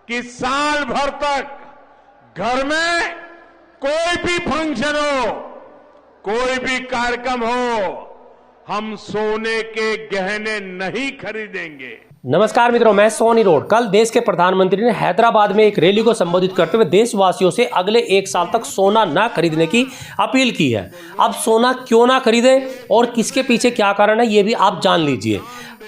कि साल भर तक घर में कोई भी फंक्शन हो, कोई भी कार्यक्रम हो, हम सोने के गहने नहीं खरीदेंगे। नमस्कार मित्रों, मैं सोनी रोड। कल देश के प्रधानमंत्री ने हैदराबाद में एक रैली को संबोधित करते हुए देशवासियों से अगले एक साल तक सोना ना खरीदने की अपील की है। अब सोना क्यों ना खरीदे और किसके पीछे क्या कारण है, ये भी आप जान लीजिए।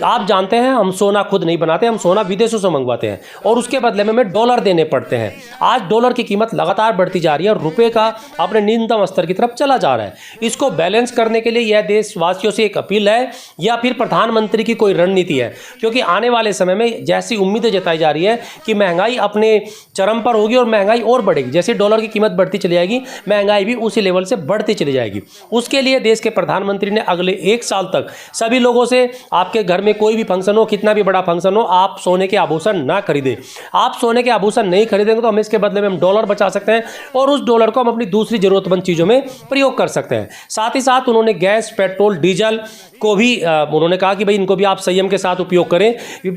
आप जानते हैं हम सोना खुद नहीं बनाते, हम सोना विदेशों से मंगवाते हैं और उसके बदले में हमें डॉलर देने पड़ते हैं। आज डॉलर की कीमत लगातार बढ़ती जा रही है और रुपए का अपने न्यूनतम स्तर की तरफ चला जा रहा है। इसको बैलेंस करने के लिए यह देशवासियों से एक अपील है या फिर प्रधानमंत्री की कोई रणनीति है, क्योंकि आने वाले समय में जैसी उम्मीदें जताई जा रही है कि महंगाई अपने चरम पर होगी और महंगाई और बढ़ेगी। जैसे डॉलर की कीमत बढ़ती चली जाएगी, महंगाई भी उसी लेवल से बढ़ती चली जाएगी। उसके लिए देश के प्रधानमंत्री ने अगले एक साल तक सभी लोगों से, आपके घर में कोई भी फंक्शन हो, कितना भी बड़ा फंक्शन हो, आप सोने के आभूषण ना खरीदें। आप सोने के आभूषण नहीं खरीदेंगे तो हम इसके बदले में हम डॉलर बचा सकते हैं और उस डॉलर को हम अपनी दूसरी जरूरतमंद चीज़ों में प्रयोग कर सकते हैं। साथ ही साथ उन्होंने गैस, पेट्रोल, डीजल को भी उन्होंने कहा कि भाई इनको भी आप संयम के साथ उपयोग करें।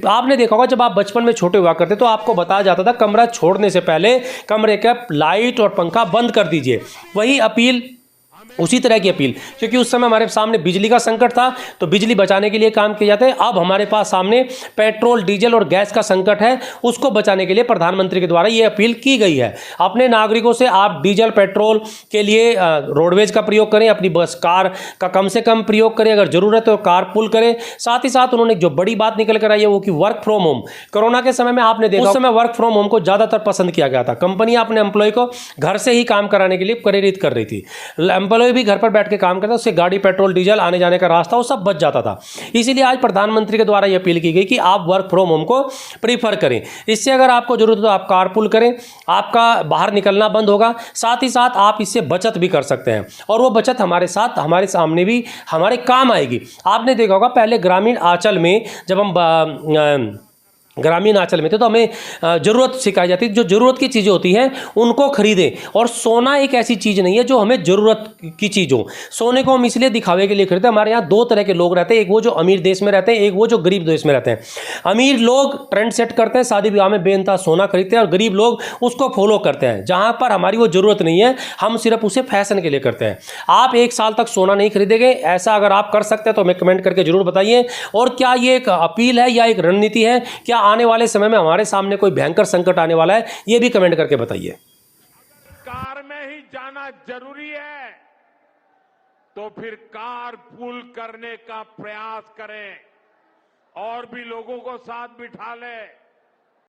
आपने देखा होगा जब आप बचपन में छोटे हुआ करते तो आपको बताया जाता था कमरा छोड़ने से पहले कमरे का लाइट और पंखा बंद कर दीजिए। वही अपील, उसी तरह की अपील, क्योंकि उस समय हमारे सामने बिजली का संकट था तो बिजली बचाने के लिए काम किए जाते हैं। अब हमारे पास सामने पेट्रोल, डीजल और गैस का संकट है, उसको बचाने के लिए प्रधानमंत्री के द्वारा ये अपील की गई है। अपने नागरिकों से आप डीजल, पेट्रोल के लिए रोडवेज का प्रयोग करें, अपनी बस, कार का कम से कम प्रयोग करें, अगर जरूरत है तो कार पुल करें। साथ ही साथ उन्होंने जो बड़ी बात निकल कर आई है वो कि वर्क फ्रॉम होम। कोरोना के समय में आपने देखा उस समय वर्क फ्रॉम होम को ज़्यादातर पसंद किया गया था। कंपनियां अपने एम्प्लॉय को घर से ही काम कराने के लिए प्रेरित कर रही थी। एम्प्लॉय भी घर पर बैठ के काम करता, उससे गाड़ी, पेट्रोल, डीजल, आने जाने का रास्ता वो सब बच जाता था। इसीलिए आज प्रधानमंत्री के द्वारा यह अपील की गई कि आप वर्क फ्रॉम होम को प्रीफर करें। इससे अगर आपको जरूरत हो तो आप कारपूल करें, आपका बाहर निकलना बंद होगा। साथ ही साथ आप इससे बचत भी कर सकते हैं और वो बचत हमारे साथ, हमारे सामने भी हमारे काम आएगी। आपने देखा होगा पहले ग्रामीण आंचल में जब हम ग्रामीण आंचल में थे तो हमें ज़रूरत सिखाई जाती है, जो ज़रूरत की चीज़ें होती हैं उनको खरीदें। और सोना एक ऐसी चीज़ नहीं है जो हमें ज़रूरत की चीज़ हो। सोने को हम इसलिए दिखावे के लिए खरीदते हैं। हमारे यहाँ दो तरह के लोग रहते हैं, एक वो जो अमीर देश में रहते हैं, एक वो जो गरीब देश में रहते हैं। अमीर लोग ट्रेंड सेट करते हैं, शादी ब्याह में बेनता सोना खरीदते हैं और गरीब लोग उसको फॉलो करते हैं। जहाँ पर हमारी वो ज़रूरत नहीं है, हम सिर्फ उसे फैशन के लिए करते हैं। आप एक साल तक सोना नहीं खरीदेंगे, ऐसा अगर आप कर सकते हैं तो हमें कमेंट करके जरूर बताइए। और क्या ये एक अपील है या एक रणनीति है, क्या आने वाले समय में हमारे सामने कोई भयंकर संकट आने वाला है, ये भी कमेंट करके बताइए। कार में ही जाना जरूरी है तो फिर कार पूल करने का प्रयास करें और भी लोगों को साथ बिठा लें।